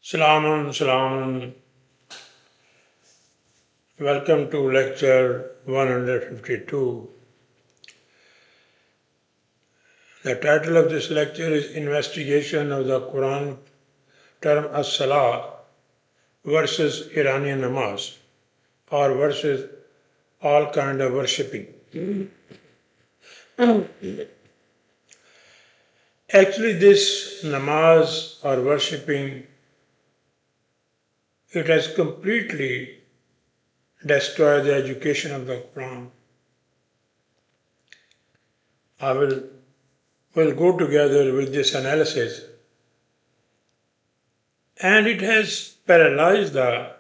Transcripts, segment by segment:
Salamun, salamun. Welcome to lecture 152. The title of this lecture is Investigation of the Quranic term Al-Ṣalāh versus Iranian Namaz, or versus all kind of worshipping. Actually, this namaz or worshipping, it has completely destroyed the education of the Quran. We'll go together with this analysis, and it has paralyzed the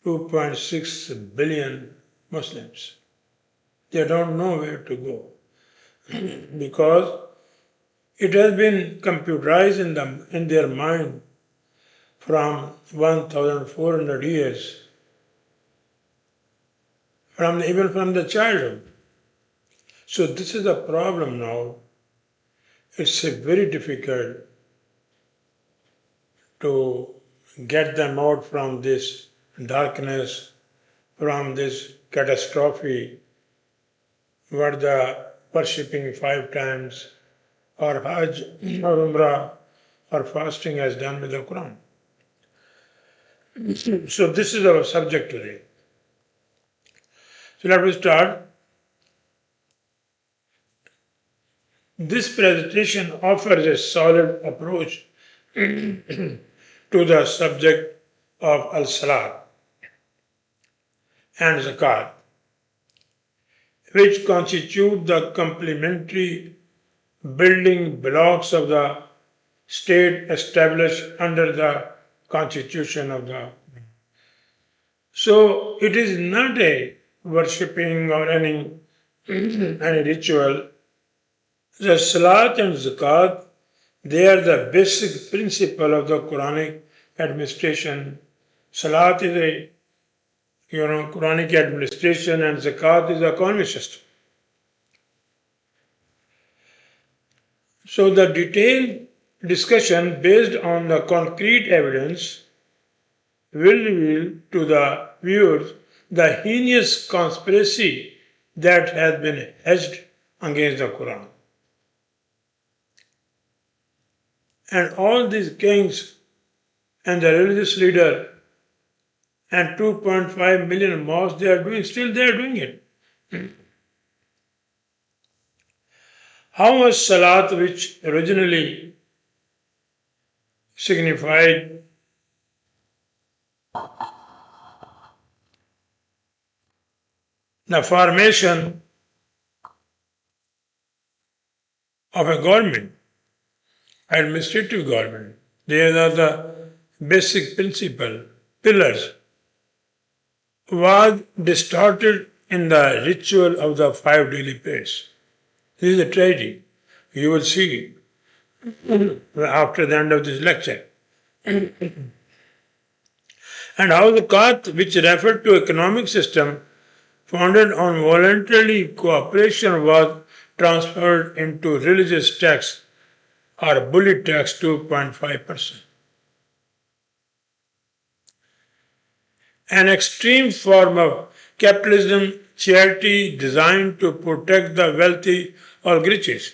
2.6 billion Muslims. They don't know where to go because it has been computerized in their mind from 1,400 years, even from the childhood. So this is a problem now. It's very difficult to get them out from this darkness, from this catastrophe, what the worshipping 5 times, or Hajj, or Umrah, or fasting has done with the Quran. So this is our subject today. So let us start. This presentation offers a solid approach to the subject of Al-Ṣalāh and Zakat, which constitute the complementary building blocks of the state established under the constitution of the. So it is not a worshipping or any ritual. The Salat and Zakat, they are the basic principle of the Quranic administration. Salat is a Quranic administration, and Zakat is a economic system. So the detailed discussion based on the concrete evidence will reveal to the viewers the heinous conspiracy that has been hatched against the Quran. And all these kings and the religious leader and 2.5 million mosques they are doing it. How much Salat, which originally signified the formation of a government, administrative government. These are the basic pillars, was distorted in the ritual of the 5 daily prayers. This is a tragedy. You will see after the end of this lecture. And how the Zakat, which referred to economic system founded on voluntary cooperation, was transferred into religious tax or bully tax 2.5%. An extreme form of capitalism, charity designed to protect the wealthy or riches.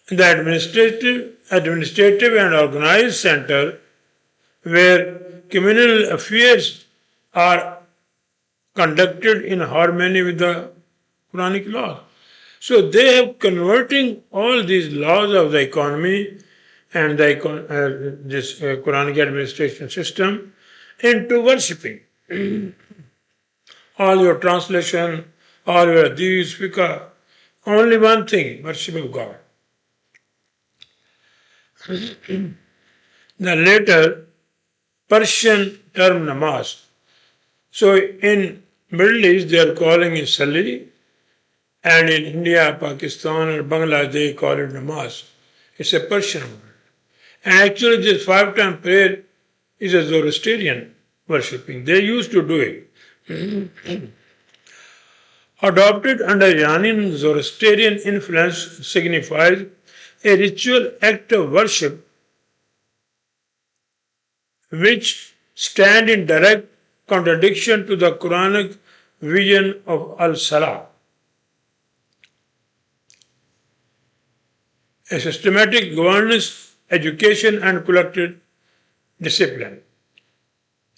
The administrative and organized center where communal affairs are conducted in harmony with the Quranic law. So they have converting all these laws of the economy and this Quranic administration system into worshipping. All your translation, all your hadith, fiqh, only one thing, worship of God. The later Persian term namaz. So in Middle East they are calling it sali, and in India, Pakistan and Bangladesh they call it namaz. It's a Persian word. And actually this 5-time prayer is a Zoroastrian worshipping. They used to do it. Adopted under Iranian Zoroastrian influence, signifies a ritual act of worship which stand in direct contradiction to the Quranic vision of Al-Ṣalāh, a systematic governance, education and collective discipline.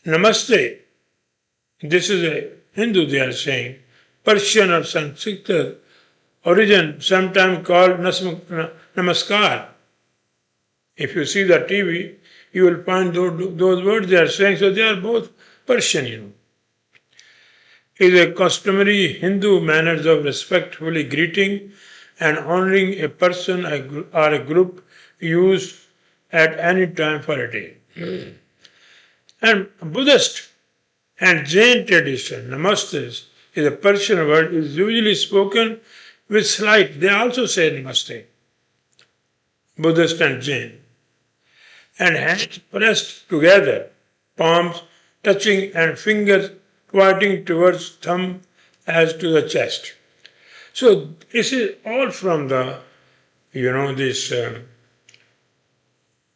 Namaste, this is a Hindu they are saying, Persian or Sanskrit origin, sometimes called Namaskar. If you see the TV, you will find those words they are saying, so they are both Persian, It is a customary Hindu manners of respectfully greeting and honoring a person or a group used at any time for a day. And Buddhist and Jain tradition, Namaste is a Persian word, is usually spoken with slight. They also say Namaste, Buddhist and Jain. And hands pressed together, palms touching and fingers pointing towards thumb as to the chest. So this is all from the, this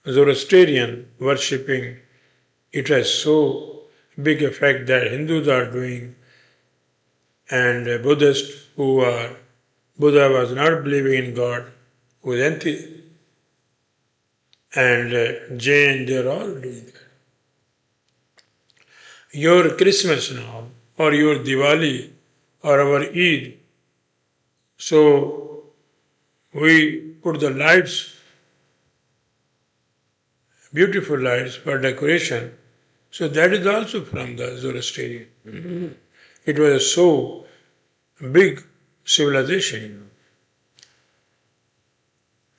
Zoroastrian worshipping. It has so big effect that Hindus are doing, and Buddhists Buddha was not believing in God, who is anti, and Jain, they are all doing that. Your Christmas now, or your Diwali, or our Eid, so we put the lights, beautiful lights for decoration. So that is also from the Zoroastrian. It was a so big civilization.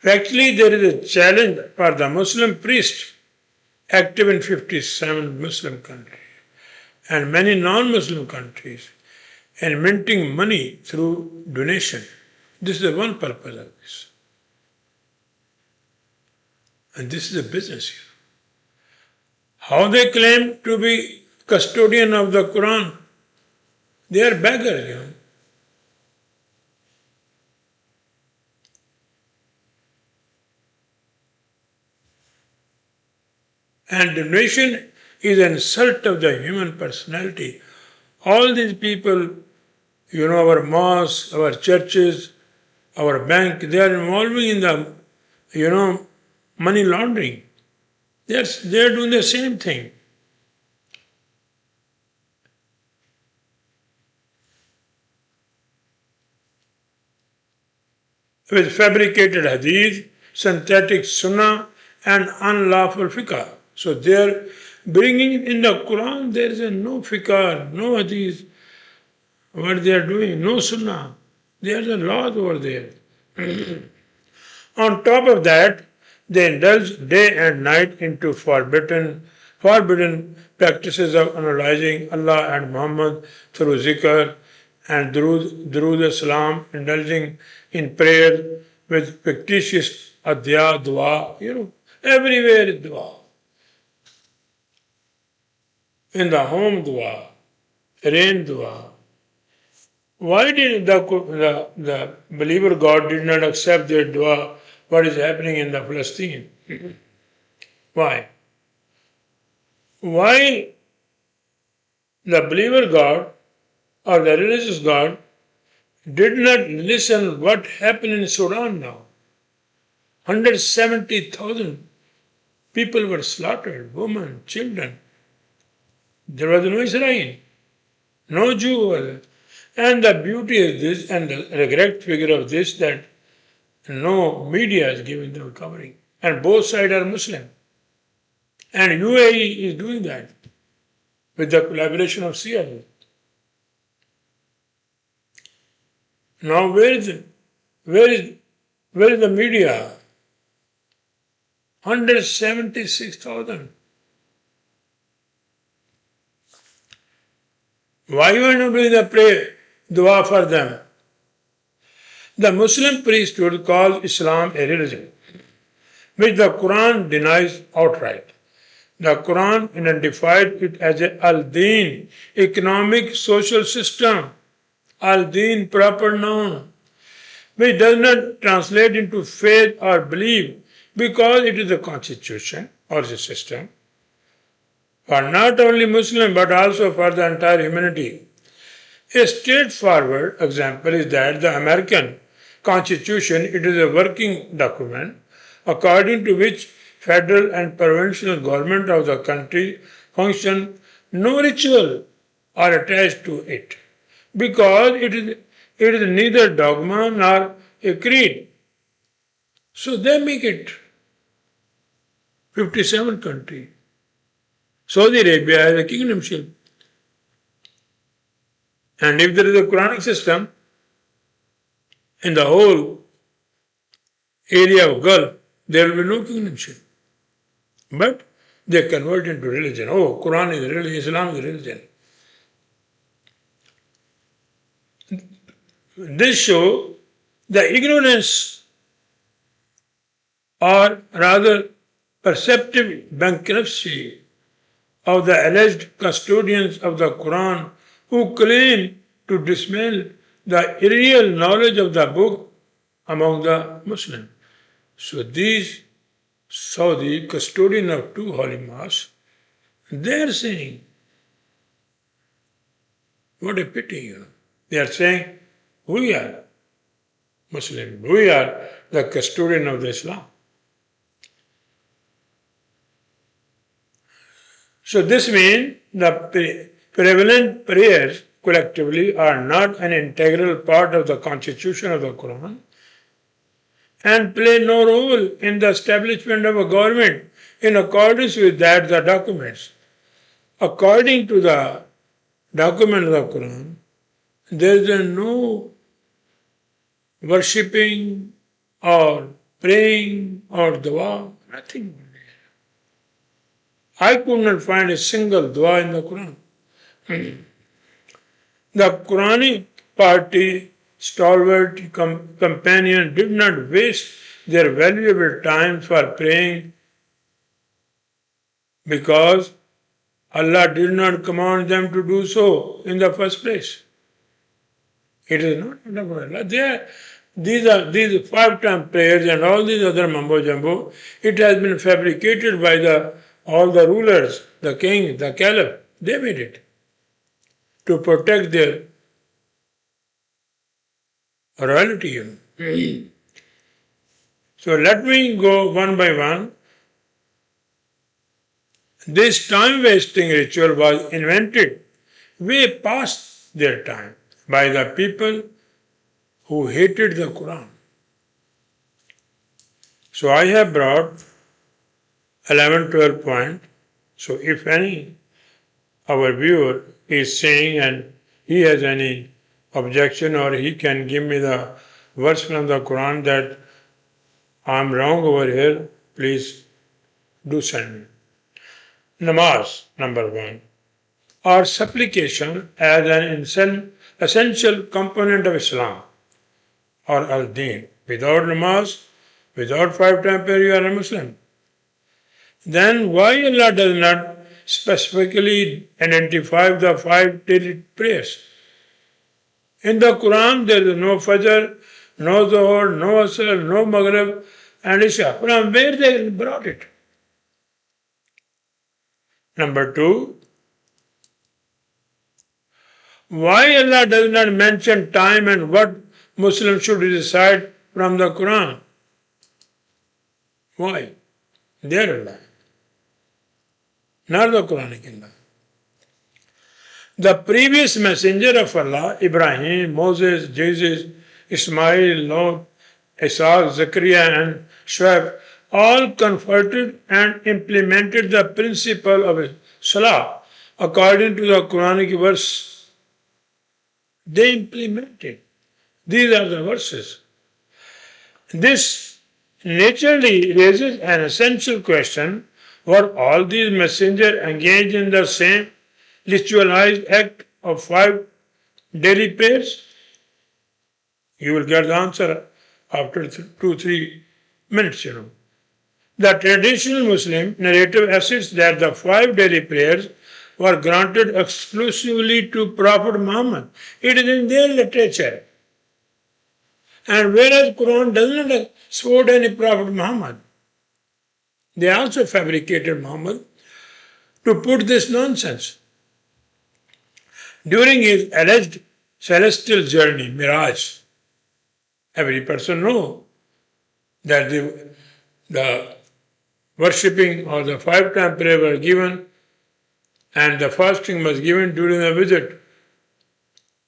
Actually, there is a challenge for the Muslim priest active in 57 Muslim countries and many non-Muslim countries and minting money through donation. This is the one purpose of this. And this is a business. How they claim to be custodian of the Quran? They are beggars, And donation is an insult of the human personality. All these people, our mosques, our churches, our bank, they are involving in the, money laundering. They are doing the same thing. With fabricated hadith, synthetic sunnah, and unlawful fiqh. So they are bringing in the Quran, there is no fiqh, no hadith. What they are doing, no sunnah. There are laws over there. On top of that, they indulge day and night into forbidden practices of analyzing Allah and Muhammad through zikr and Durood Salam, indulging in prayer with fictitious adya, dua, everywhere is dua. In the home dua, rain dua. Why did the believer God did not accept their dua, what is happening in the Palestine? Why? Why the believer God or the religious God did not listen what happened in Sudan now? 170,000 people were slaughtered, women, children. There was no Israel, no Jew. And the beauty of this and the correct figure of this that no media is giving them covering. And both sides are Muslim. And UAE is doing that with the collaboration of CIA. Now where is the media? 176,000. Why you are not doing the prayer, dua for them? The Muslim priesthood calls Islam a religion, which the Quran denies outright. The Quran identified it as a al-Din, economic social system. Al-Din, proper noun, which does not translate into faith or belief because it is a constitution or a system for not only Muslim but also for the entire humanity. A straightforward example is that the American Constitution, it is a working document according to which federal and provincial government of the country function. No ritual are attached to it because it is neither dogma nor a creed. So they make it 57 country. Saudi Arabia has a kingdomship. And if there is a Quranic system in the whole area of Gulf, there will be no kingdomship. But they convert into religion. Oh, Quran is religion, Islam is religion. This shows the ignorance or rather perceptive bankruptcy of the alleged custodians of the Quran who claim to dissemble the real knowledge of the book among the Muslims. So these Saudi custodians of two holy mosques, they are saying, what a pity, They are saying, we are Muslim, we are the custodian of the Islam. So this means the prevalent prayers collectively are not an integral part of the constitution of the Quran and play no role in the establishment of a government in accordance with that the documents. According to the document of the Quran, there is no worshipping or praying or dua, nothing. I could not find a single dua in the Quran. The Quranic party stalwart companion did not waste their valuable time for praying because Allah did not command them to do so in the first place. It is not about Allah. These 5-time prayers and all these other mumbo jumbo, it has been fabricated by all the rulers, the king, the caliph. They made it to protect their royalty. So let me go one by one. This time-wasting ritual was invented way past their time by the people who hated the Quran. So I have brought 11, 12 points. So if any our viewer is saying and he has any objection or he can give me the verse from the Quran that I'm wrong over here, please do send me. Namaz, number 1, or supplication as an essential component of Islam or al-Din. Without namaz, without 5-time prayer, you are a Muslim. Then why Allah does not specifically identify the 5 daily prayers? In the Quran, there is no Fajr, no Zohar, no Asr, no Maghrib and Isha. From where they brought it? Number 2, why Allah does not mention time and what Muslims should recite from the Quran? Why? Their Allah, not the Quranic Allah. The previous messenger of Allah, Ibrahim, Moses, Jesus, Ismail, Lot, Ishaq, Zechariah and Shuaib, all converted and implemented the principle of Al-Ṣalāh according to the Quranic verse. They implemented. These are the verses. This naturally raises an essential question: were all these messengers engaged in the same ritualized act of 5 daily prayers? You will get the answer after 2-3 minutes, The traditional Muslim narrative asserts that the 5 daily prayers were granted exclusively to Prophet Muhammad. It is in their literature. And whereas Quran does not support any Prophet Muhammad, they also fabricated Muhammad to put this nonsense. During his alleged celestial journey, Miraj, every person knows that the worshipping or the 5-time prayer were given and the fasting was given during the visit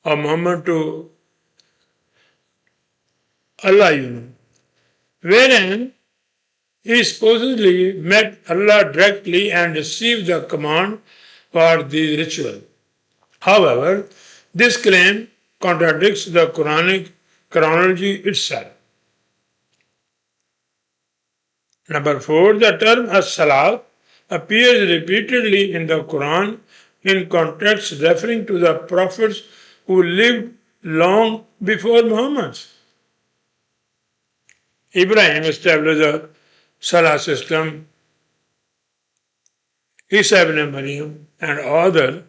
of Muhammad to Allah, wherein he supposedly met Allah directly and received the command for the ritual. However, this claim contradicts the Quranic chronology itself. Number 4, the term Al-Ṣalāh appears repeatedly in the Quran in contexts referring to the prophets who lived long before Muhammad. Ibrahim established the Salah system, Isa ibn Maryam and others,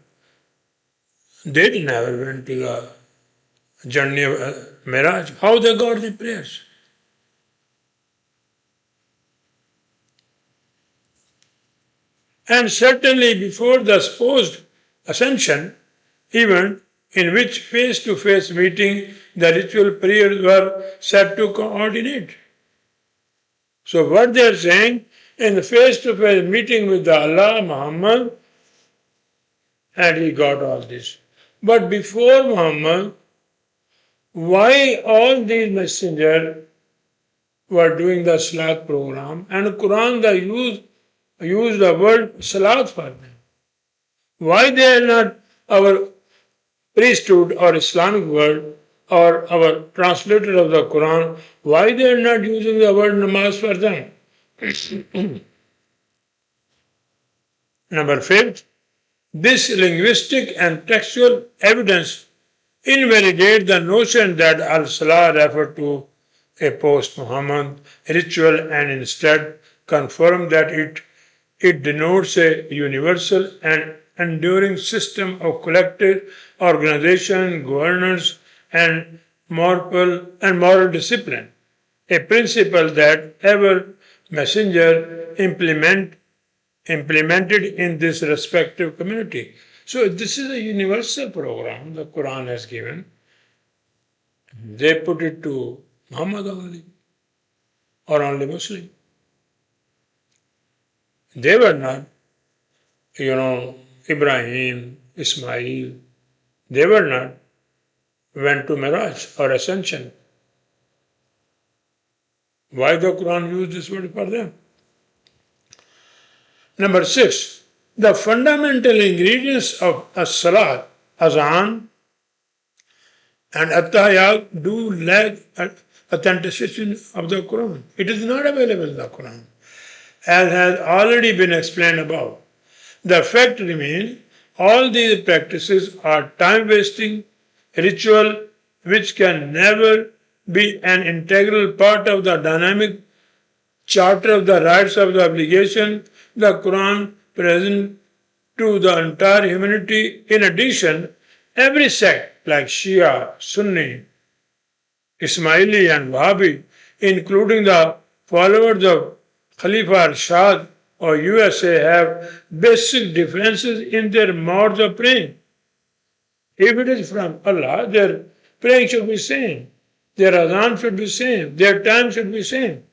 they never went to the journey of Miraj. How they got the prayers? And certainly before the supposed ascension event in which face-to-face meeting the ritual prayers were set to coordinate. So what they are saying, in the face-to-face meeting with the Allah, Muhammad, and he got all this. But before Muhammad, why all these messengers were doing the Salat program and Quran used the word Salat for them? Why they are not our priesthood or Islamic word or our translator of the Quran, why they are not using the word Namaz for them? Number 5, this linguistic and textual evidence invalidates the notion that Al-Ṣalāh referred to a post-Muhammad ritual and instead confirm that it denotes a universal and enduring system of collective organization, governance, and moral discipline, a principle that every messenger implemented in this respective community. So this is a universal program the Quran has given. They put it to Muhammad only, or only Muslim. They were not, Ibrahim, Ismail, they were not went to Miraj or Ascension. Why the Quran used this word for them? Number 6, the fundamental ingredients of As-Salat, Azan, and At-Tahiyat do lack authentication of the Quran. It is not available in the Quran, as has already been explained above. The fact remains, all these practices are time-wasting ritual which can never be an integral part of the dynamic charter of the rights of the obligation the Quran presents to the entire humanity. In addition, every sect like Shia, Sunni, Ismaili and Wahhabi, including the followers of Khalifa Al-Shah or USA, have basic differences in their modes of praying. If it is from Allah, their praying should be same, their azan should be same, their time should be same,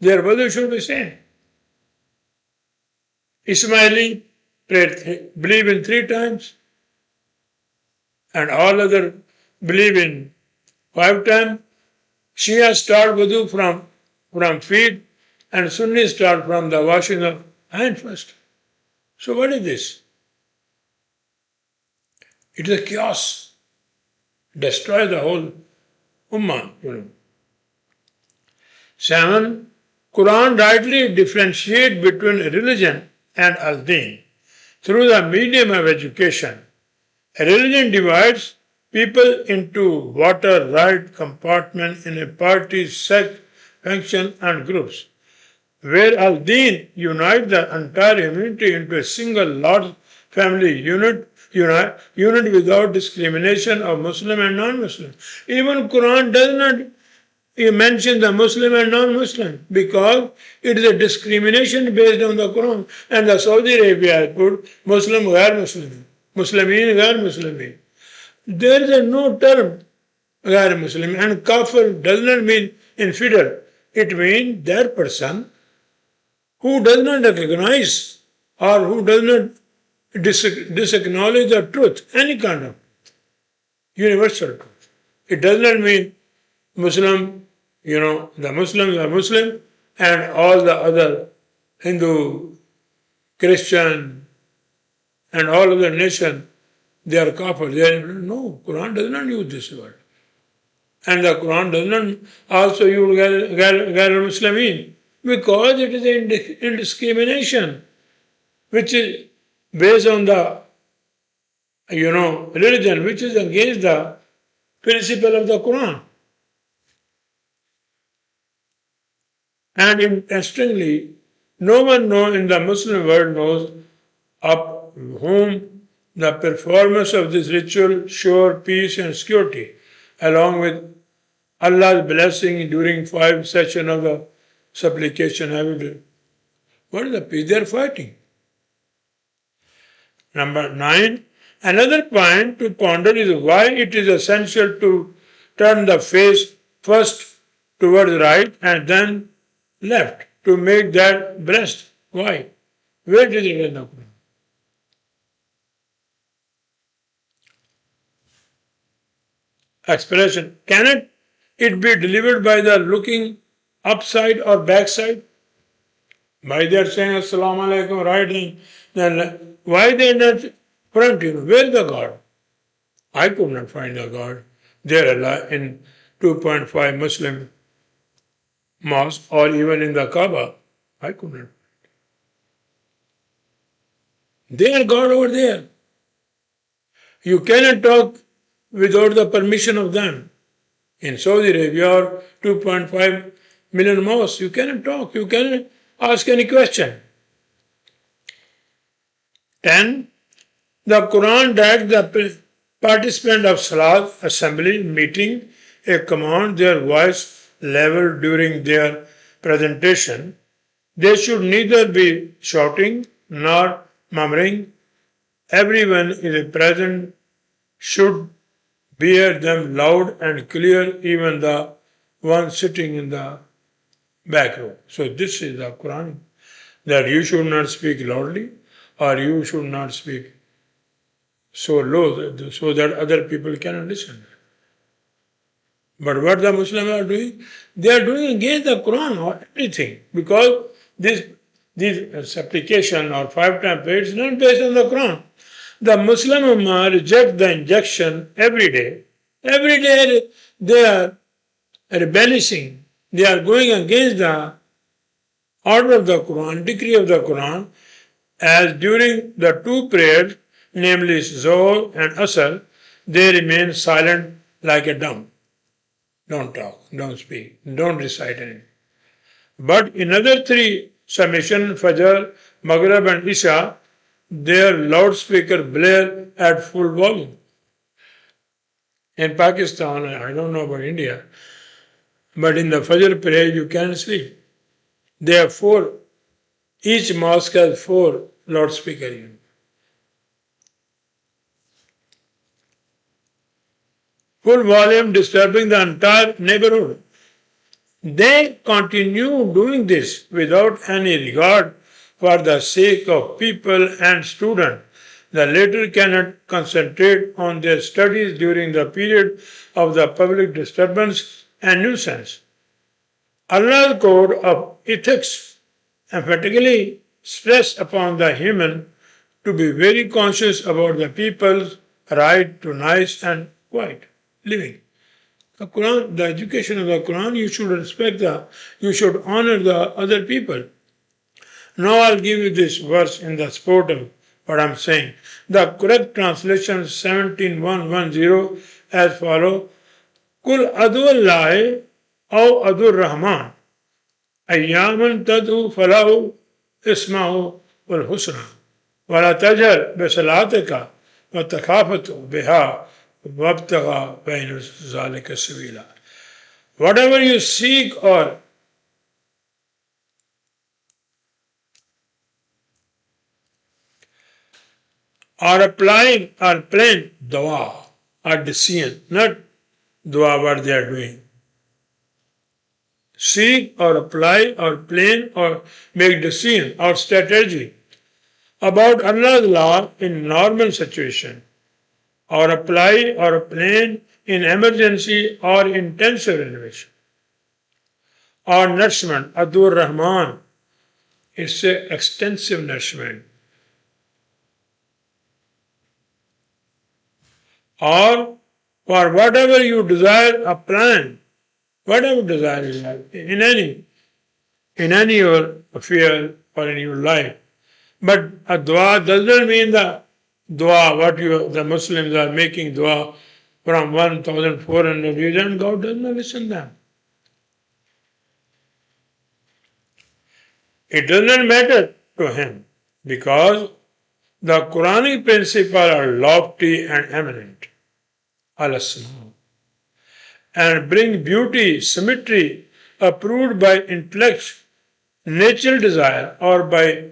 their wudu should be same. Ismaili believe in 3 times, and all other believe in 5 times. Shia start wudu from feet, and Sunni start from the washing of hand first. So what is this? It is a chaos. Destroy the whole ummah. 7, Quran rightly differentiates between religion and al-din through the medium of education. Religion divides people into water-right compartments in a party, sect, function, and groups. where al-Din unite the entire humanity into a single large family unit without discrimination of Muslim and non-Muslim. Even Quran does not mention the Muslim and non-Muslim because it is a discrimination based on the Quran. And the Saudi Arabia put Muslim, ghair Muslim, Muslimin, ghair Muslimin. There is no term ghair Muslim, and kafir does not mean infidel. It means that person who does not recognize or who does not disacknowledge the truth, any kind of universal truth. It does not mean Muslim, the Muslims are Muslim and all the other Hindu, Christian and all other nations, they are kafir. No, Quran does not use this word. And the Quran does not also use Gair Muslimin because it is indiscrimination which is based on the religion which is against the principle of the Quran. And interestingly, no one in the Muslim world knows of whom the performance of this ritual sure peace and security, along with Allah's blessing during 5 sessions of the supplication every day. What is the peace they are fighting? Number 9. Another point to ponder is why it is essential to turn the face first towards right and then left to make that breast. Why? Where did it end up? Expression. Cannot it be delivered by the looking upside or backside? Why they are saying Assalamu alaikum right hand, then why they are not front? Where is the God? I could not find the God there in 2.5 Muslim mosque or even in the Kaaba. I could not. They are God over there. You cannot talk without the permission of them. In Saudi Arabia or 2.5 million mosques, you cannot talk. You cannot ask any question. 10. The Quran directs the participant of Salah, assembly, meeting, a command their voice level during their presentation. They should neither be shouting nor murmuring. Everyone is present should hear them loud and clear, even the one sitting in the back row. So this is the Qur'an, that you should not speak loudly or you should not speak so low so that other people cannot listen. But what the Muslims are doing? They are doing against the Quran or everything, because this supplication or 5 times prayer is not based on the Quran. The Muslim Ummah reject the injection every day. Every day they are rebelling. They are going against the order of the Quran, decree of the Quran, as during the 2 prayers, namely Zohr and Asr, they remain silent like a dumb. Don't talk, don't speak, don't recite anything. But in other 3 submission, Fajr, Maghrib and Isha, their loudspeaker blare at full volume. In Pakistan, I don't know about India, but in the Fajr prayer you can't sleep. There are 4, each mosque has 4 loudspeaker units. Full volume disturbing the entire neighborhood. They continue doing this without any regard for the sake of people and students. The latter cannot concentrate on their studies during the period of the public disturbance and nuisance. Allah's code of ethics emphatically stress upon the human to be very conscious about the people's right to nice and quiet living. The Quran, the education of the Quran, you should respect you should honor the other people. Now I'll give you this verse in the support of what I'm saying. The correct translation 17.110 as follows: Kul adu Allah aw adu Rahman أيام تدعو فله اسمه الحسنى ولا تجهر بصلاتك وتخافت بها وابتغى بين ذلك سبيلا. Whatever you seek or applying or plain dua or decision, not dua what they are doing. Seek or apply or plan or make decision or strategy about Allah's law in normal situation, or apply or plan in emergency or intensive renovation, or nourishment, Adur Rahman, it's an extensive nourishment. Or for whatever you desire, a plan, whatever desire you have, in any your affair or in your life. But a dua does not mean the dua, the Muslims are making dua from 1400 years and God does not listen to them. It does not matter to him because the Quranic principles are lofty and eminent. Al-Ṣalāh. And bring beauty, symmetry, approved by intellect, natural desire, or by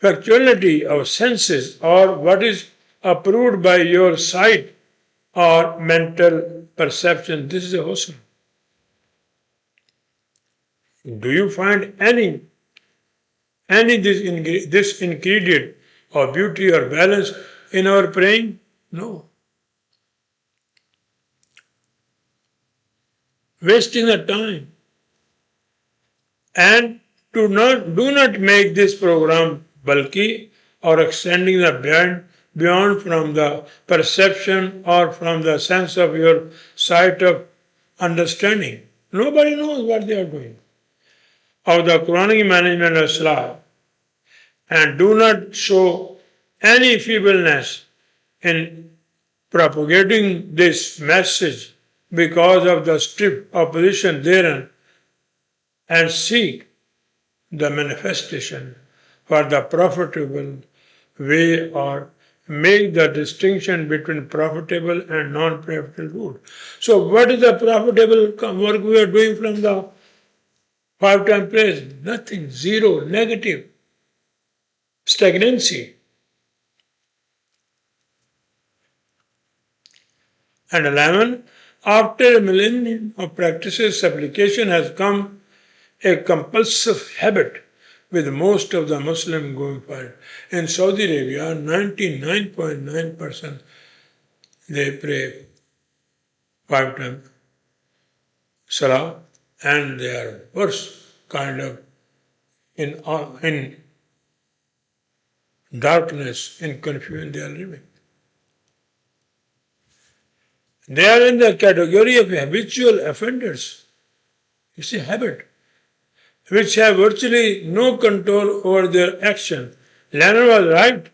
factuality of senses, or what is approved by your sight or mental perception. This is a husn. Do you find any this ingredient of beauty or balance in our praying? No. Wasting the time. And do not make this program bulky or extending the beyond from the perception or from the sense of your sight of understanding. Nobody knows what they are doing. Of the Quranic management of Al-Ṣalāh, and do not show any feebleness in propagating this message because of the strict opposition therein, and seek the manifestation for the profitable way or make the distinction between profitable and non-profitable route. So what is the profitable work we are doing from the 5-time prayers? Nothing, zero, negative, stagnancy. And 11, after a millennium of practices, supplication has come a compulsive habit with most of the Muslims going forward. In Saudi Arabia, 99.9% they pray 5 times Salah, and they are worse kind of in darkness, in confusion they are living. They are in the category of habitual offenders. It's a habit, which have virtually no control over their action. Leonard was right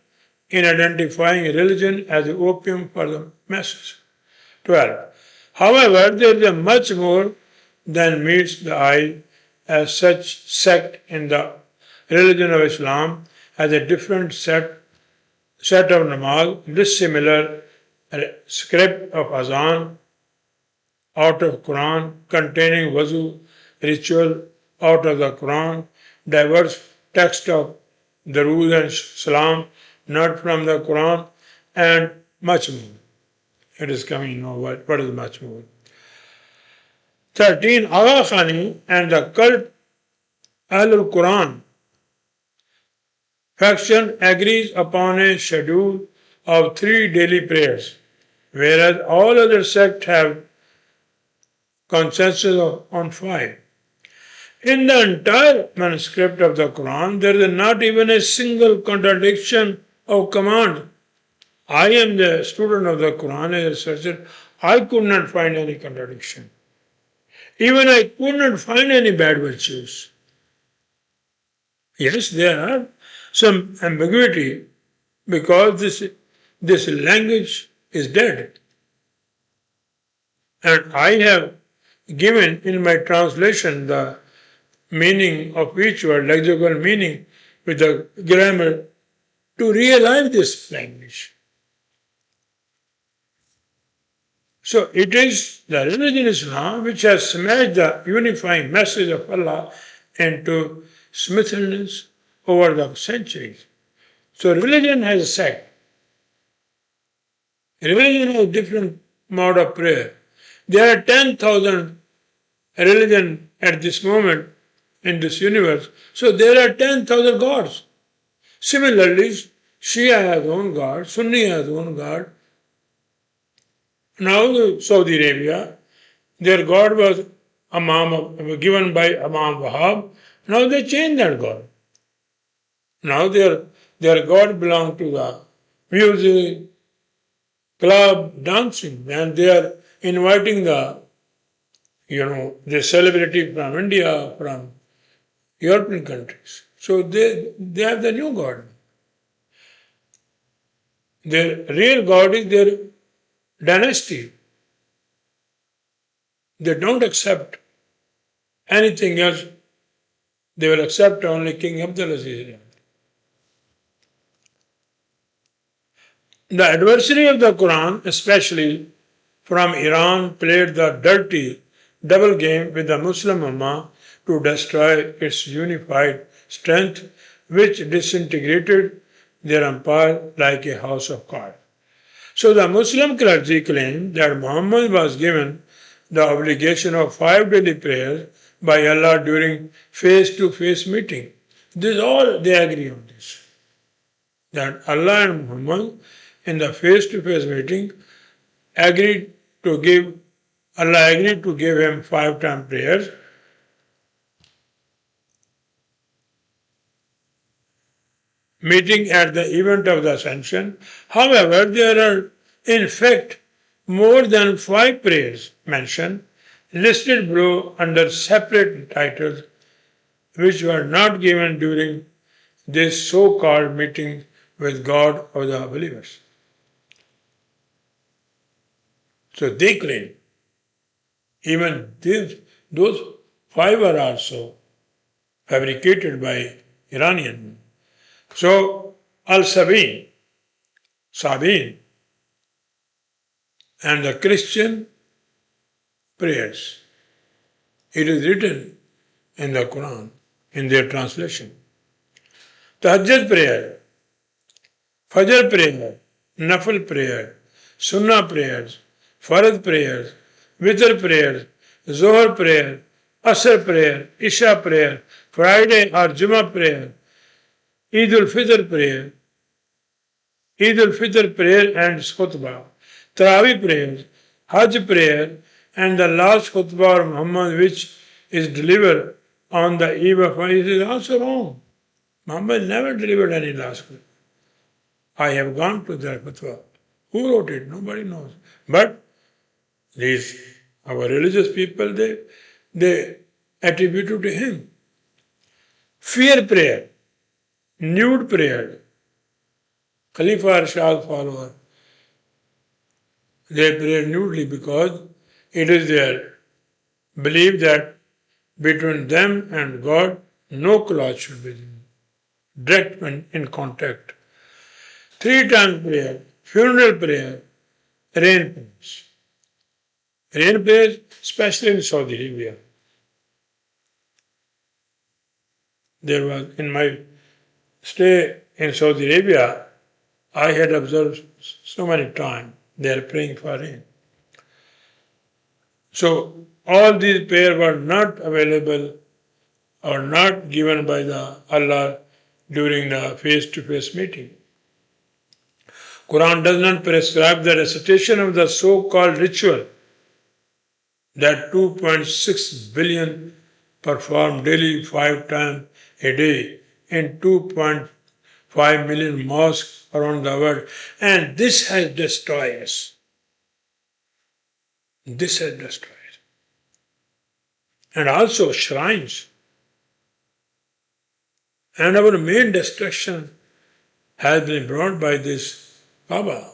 in identifying religion as the opium for the masses. 12. However, there is a much more than meets the eye as such sect in the religion of Islam has a different set of namaz, dissimilar script of azan out of Quran, containing wuzu ritual out of the Quran, diverse text of Darood and Salam not from the Quran, and much more. It is coming now. What is much more? 13. Agha Khani and the cult Ahlul Quran faction agrees upon a schedule of 3 daily prayers, whereas all other sects have consensus on 5. In the entire manuscript of the Quran, there is not even a single contradiction of command. I am the student of the Quran, a researcher. I could not find any contradiction. Even I could not find any bad virtues. Yes, there are some ambiguity because this language is dead. And I have given in my translation the meaning of each word, lexical meaning with the grammar to realize this language. So it is the religion Islam which has smashed the unifying message of Allah into smithereens over the centuries. So religion has a sect. Religion has different mode of prayer. There are 10,000 religions at this moment in this universe. So there are 10,000 gods. Similarly, Shia has own God, Sunni has own God. Now Saudi Arabia, their God was given by Imam Wahab. Now they changed that God. Now their God belongs to the music, club, dancing, and they are inviting the celebrity from India, from European countries. So they have the new God. Their real God is their dynasty. They don't accept anything else. They will accept only King Abdulaziz. The adversary of the Quran, especially from Iran, played the dirty double game with the Muslim Ummah to destroy its unified strength, which disintegrated their empire like a house of cards. So the Muslim clergy claim that Muhammad was given the obligation of 5 daily prayers by Allah during face-to-face meeting. They agree on this. That Allah and Muhammad in the face-to-face meeting Allah agreed to give him 5-time prayers. Meeting at the event of the ascension. However, there are in fact more than 5 prayers mentioned, listed below under separate titles, which were not given during this so-called meeting with God of the believers. So they claim even those 5 are also fabricated by Iranian. So Sabin, and the Christian prayers. It is written in the Quran, in their translation. Tahajjud prayer, Fajr prayer, Nafil prayer, Sunnah prayers, Farad prayers, Witr prayers, Zohar prayer, Asr prayer, Isha prayer, Friday or Jummah prayer, Eid al-Fitr prayer, and khutbah, Tarawih prayers, Hajj prayer, and the last khutbah of Muhammad, which is delivered on the eve of Hajj, is also wrong. Muhammad never delivered any last khutbah. I have gone to that khutbah. Who wrote it? Nobody knows. But our religious people, they attribute it to him. Fear prayer, nude prayer, Khalifa Arshad follower, they pray nudely because it is their belief that between them and God, no cloth should be direct in contact. 3 times prayer, funeral prayer, rain prayers. Rain prayers, especially in Saudi Arabia. There was, in my stay in Saudi Arabia, I had observed so many times they are praying for rain. So all these prayers were not available or not given by the Allah during the face-to-face meeting. Quran does not prescribe the recitation of the so-called ritual that 2.6 billion perform daily 5 times a day in 2.5 million mosques around the world. And this has destroyed us. This has destroyed. And also shrines. And our main destruction has been brought by this Kaaba.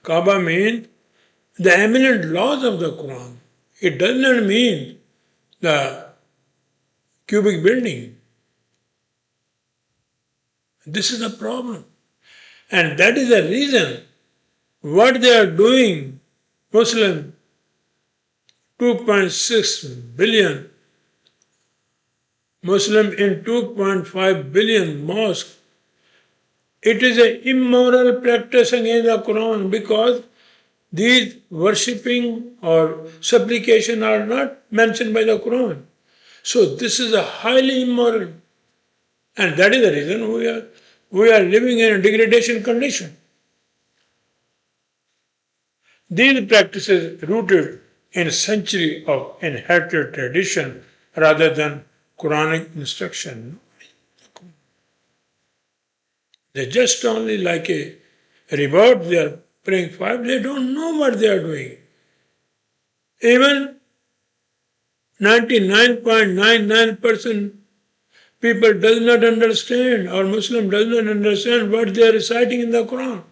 Kaaba means the eminent laws of the Quran. It does not mean the cubic building. This is the problem. And that is the reason what they are doing, Muslim 2.6 billion, Muslim in 2.5 billion mosques, it is an immoral practice against the Quran because these worshipping or supplication are not mentioned by the Quran. So this is a highly immoral. And that is the reason we are living in a degradation condition. These practices rooted in a century of inherited tradition rather than Quranic instruction. They just only like a reward, they are praying for, they don't know what they are doing. Even 99.99% people does not understand or Muslim does not understand what they are reciting in the Quran,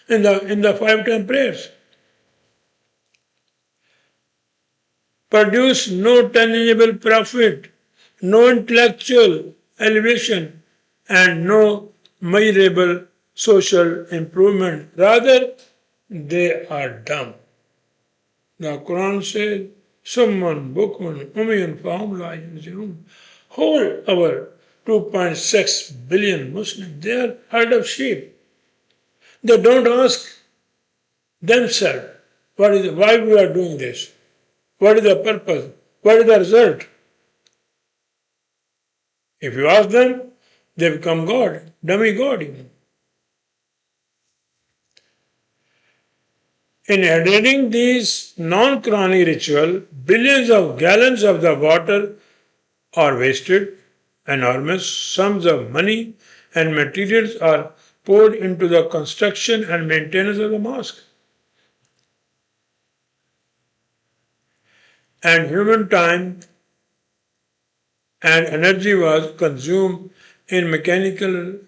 in the 5 time prayers. Produce no tangible profit, no intellectual elevation, and no measurable social improvement. Rather, they are dumb. The Quran says, Summan, Bukman, Umiyan, Fahum, whole our 2.6 billion Muslims, they are herd of sheep. They don't ask themselves, why we are doing this? What is the purpose? What is the result? If you ask them, they become God, dummy God even. In adhering these non-Quranic rituals, billions of gallons of the water are wasted, enormous sums of money and materials are poured into the construction and maintenance of the mosque. And human time and energy was consumed in mechanical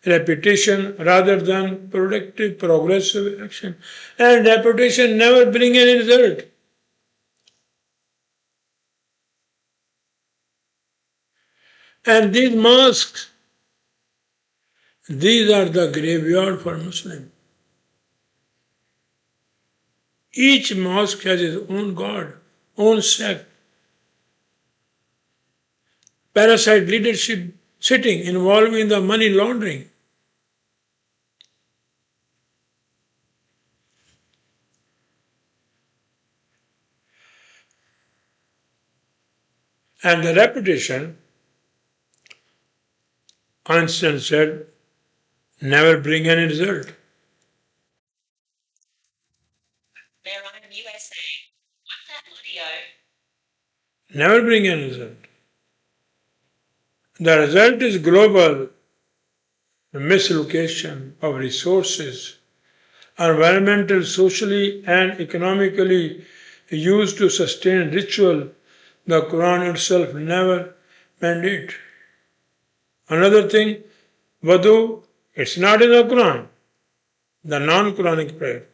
repetition rather than productive, progressive action. And repetition never brings any result. And these mosques, these are the graveyard for Muslims. Each mosque has its own god, own sect. Parasite leadership sitting involving the money laundering. And the repetition, Einstein said, never bring any result. Iranian USA. What's that audio? Never bring any result. The result is global mislocation of resources, environmental, socially, and economically used to sustain ritual the Quran itself never mandate. Another thing, Wudu, it's not in the Quran, the non-Quranic prayer.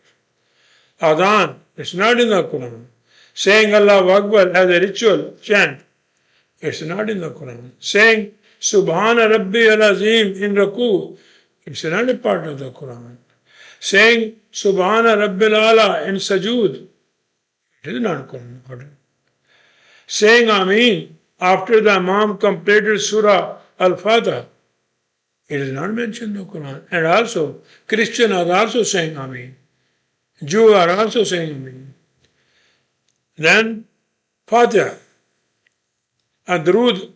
Adhan, it's not in the Quran. Saying Allahu Akbar as a ritual chant, it's not in the Quran. Saying Subhana Rabbi al-Azim in Raku, it's not a part of the Quran. Saying Subhana Rabbil Ala in Sajud, it is not Quran. Saying Ameen after the Imam completed Surah Al-Fatih, it is not mentioned in the Quran. And also, Christians are also saying Ameen. Jews are also saying Ameen. Then, Fatiha, Adrud,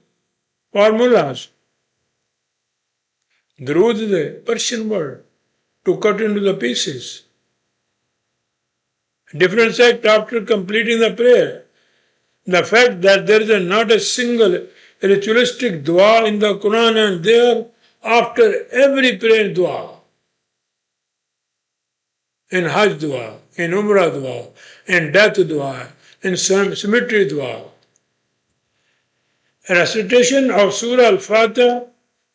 formulas. Drud is a Persian word to cut into the pieces. Different sect after completing the prayer. The fact that there is not a single ritualistic dua in the Quran and there after every prayer dua. In Hajj dua, in Umrah dua, in death dua, in cemetery dua. A recitation of Surah Al-Fatih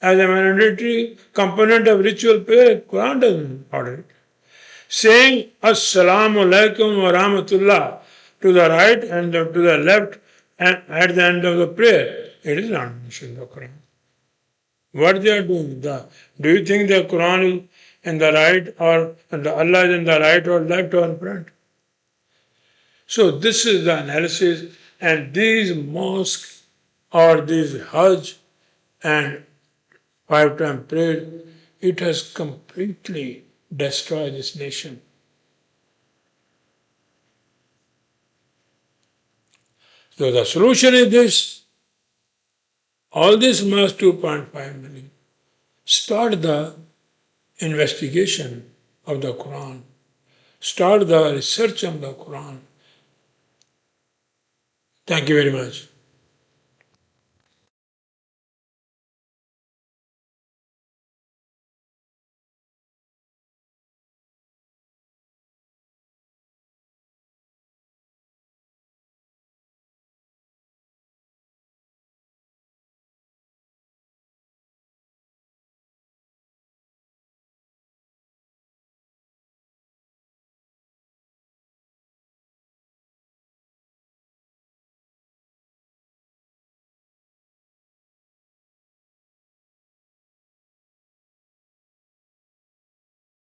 as a mandatory component of ritual prayer, Quran doesn't order it. Saying As-Salāmu alaykum wa rahmatullah to the right and to the left and at the end of the prayer, it is not mentioned in the Quran. What they are doing? Do you think the Quran is in the right or Allah is in the right or left or in front? So this is the analysis, and these mosques or these Hajj and 5-time prayer, it has completely destroyed this nation. So the solution is this. All this mosques 2.5 million. Start the investigation of the Quran. Start the research on the Quran. Thank you very much.